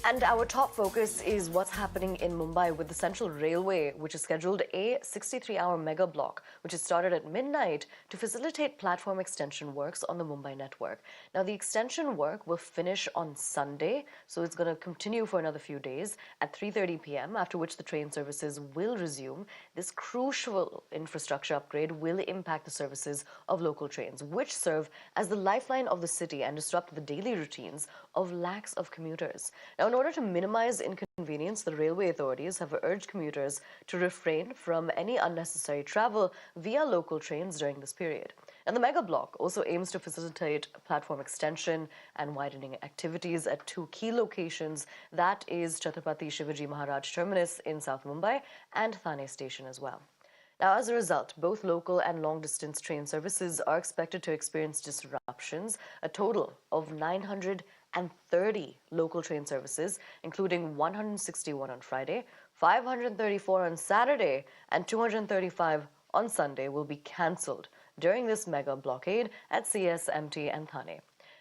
And our top focus is what's happening in Mumbai with the Central Railway, which has scheduled a 63-hour mega block, which has started at midnight to facilitate platform extension works on the Mumbai network. Now, the extension work will finish on Sunday, so it's going to continue for another few days at 3:30 p.m., after which the train services will resume. This crucial infrastructure upgrade will impact the services of local trains, which serve as the lifeline of the city and disrupt the daily routines of lakhs of commuters. Now, in order to minimize inconvenience, the railway authorities have urged commuters to refrain from any unnecessary travel via local trains during this period. And the mega block also aims to facilitate platform extension and widening activities at two key locations. That is Chhatrapati Shivaji Maharaj Terminus in South Mumbai and Thane Station as well. Now, as a result, both local and long-distance train services are expected to experience disruptions. A total of 930 local train services, including 161 on Friday, 534 on Saturday, and 235 on Sunday, will be cancelled during this mega blockade at CSMT and Thane.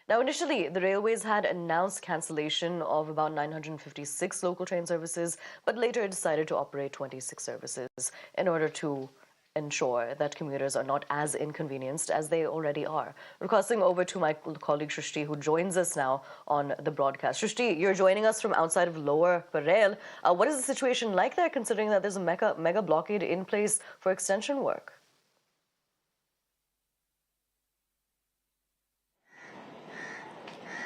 Now, initially, the railways had announced cancellation of about 956 local train services, but later decided to operate 26 services in order to ensure that commuters are not as inconvenienced as they already are. We're crossing over to my colleague Shrishti, who joins us now on the broadcast. Shrishti, you're joining us from outside of Lower Parel. What is the situation like there, considering that there's a mega blockade in place for extension work?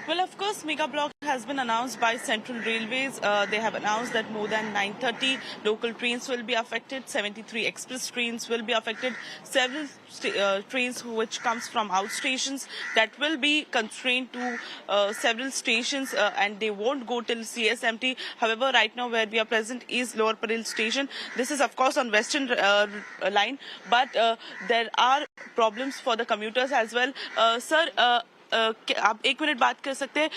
Well, of course, mega block has been announced by Central Railways. They have announced that more than 930 local trains will be affected, 73 express trains will be affected, several trains which comes from outstations that will be constrained to several stations and they won't go till CSMT. However, right now where we are present is Lower Parel station. This is of course on Western line, but there are problems for the commuters as well. Sir, आप एक minute बात कर सकते हैं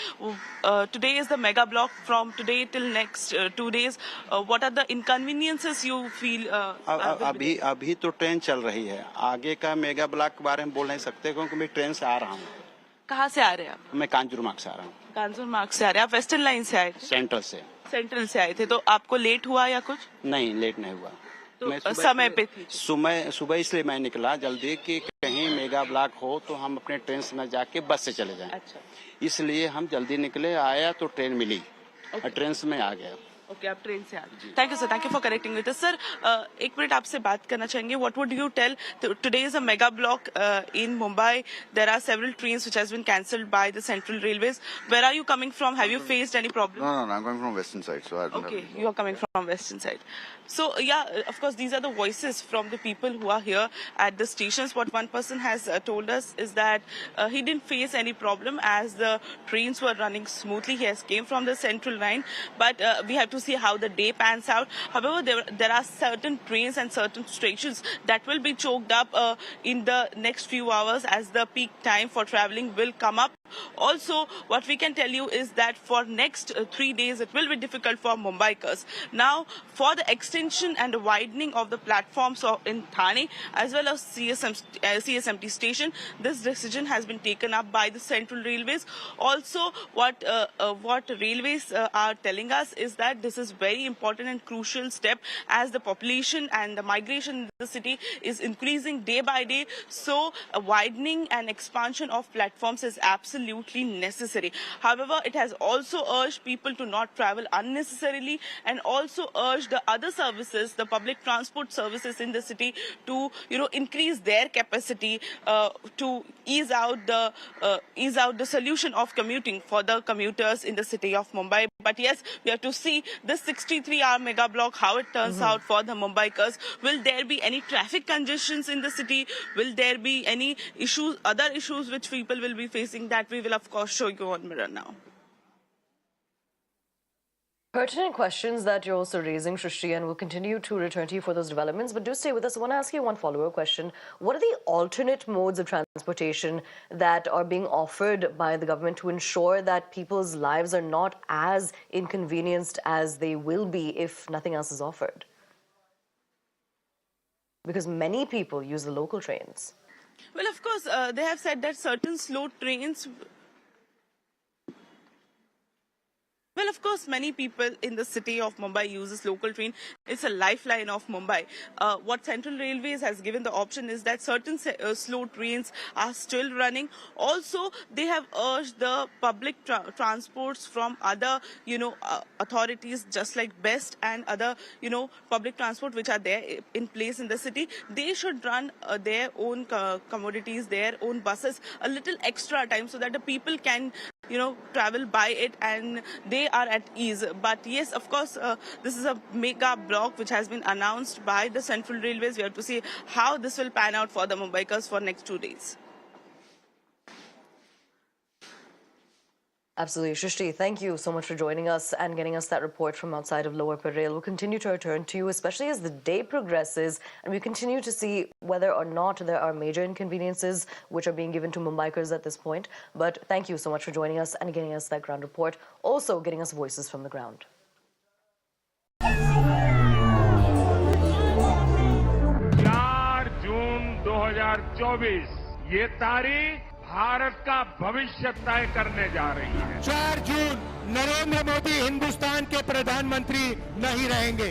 today is the mega block from today till next 2 days what are the inconveniences you feel अभी तो train चल रही है आगे का मेगा ब्लॉक के बारे में बोल नहीं सकते क्योंकि मैं ट्रेन से आ रहा हूँ कहाँ से आ रहे हैं आप मैं कांजूर मार्ग से आ रहा हूँ कांजूर मार्ग से आ रहे हैं आप वेस्टर्न लाइन से आए सेंट्रल से आए थे तो आपको लेट हुआ या कुछ नहीं लेट नहीं हुआ तो समय पे थी सुबह इसलिए मैं निकला जल्दी कि कहीं मेगा ब्लॉक हो तो हम अपने ट्रेन से न जाके बस से चले जाएं। अच्छा इसलिए हम जल्दी निकले आया तो ट्रेन मिली और ट्रेन से मैं आ गया ओके आप ट्रेन से आ गए thank you sir thank you for correcting with sir एक मिनट आपसे बात करना चाहेंगे what would you tell today is a mega block in Mumbai there are several trains which has been cancelled by the central railways where are you coming from have you faced any problem No, I'm coming from western side, so I don't okay have... you are coming from western side so yeah of course these are the voices from the people who are here at the stations what one person has told us is that he didn't face any problem as the trains were running smoothly he has came from the central line but we have to see how the day pans out however there are certain trains and certain stations that will be choked up in the next few hours as the peak time for traveling will come up also what we can tell you is that for next 3 days it will be difficult for Mumbaikars now for the extension and widening of the platforms in Thane as well as CSMT station this decision has been taken up by the Central Railways also what railways are telling us is that this is very important and crucial step as the population and the migration in the city is increasing day by day so a widening and expansion of platforms is absolutely necessary however it has also urged people to not travel unnecessarily and also urged the other services the public transport services in the city to increase their capacity to ease out the solution of commuting for the commuters in the city of Mumbai but yes we have to see this 63-hour mega block how it turns out for the Mumbaikars will there be any traffic congestions in the city will there be any other issues which people will be facing that we will of course show you on Mirror now. Pertinent questions that you're also raising, Shrishti, and we'll continue to return to you for those developments. But do stay with us. I want to ask you one follow-up question. What are the alternate modes of transportation that are being offered by the government to ensure that people's lives are not as inconvenienced as they will be if nothing else is offered? Because many people use the local trains. Well, of course, they have said that certain slow trains Well, of course, many people in the city of Mumbai uses local train. It's a lifeline of Mumbai. What Central Railways has given the option is that certain slow trains are still running. Also, they have urged the public transports from other, authorities just like BEST and other, public transport which are there in place in the city. They should run their own commodities, their own buses a little extra time so that the people can travel by it and they are at ease. But yes, of course, this is a mega block which has been announced by the Central Railways. We have to see how this will pan out for the Mumbaikars for next 2 days. Absolutely. Shrishti, thank you so much for joining us and getting us that report from outside of Lower Parel. We'll continue to return to you, especially as the day progresses, and we continue to see whether or not there are major inconveniences which are being given to Mumbaikars at this point. But thank you so much for joining us and getting us that ground report, also getting us voices from the ground. 4 जून 2024 ये तारीख भारत का भविष्य तय करने जा रही है। 4 जून नरेंद्र मोदी हिंदुस्तान के प्रधानमंत्री नहीं रहेंगे।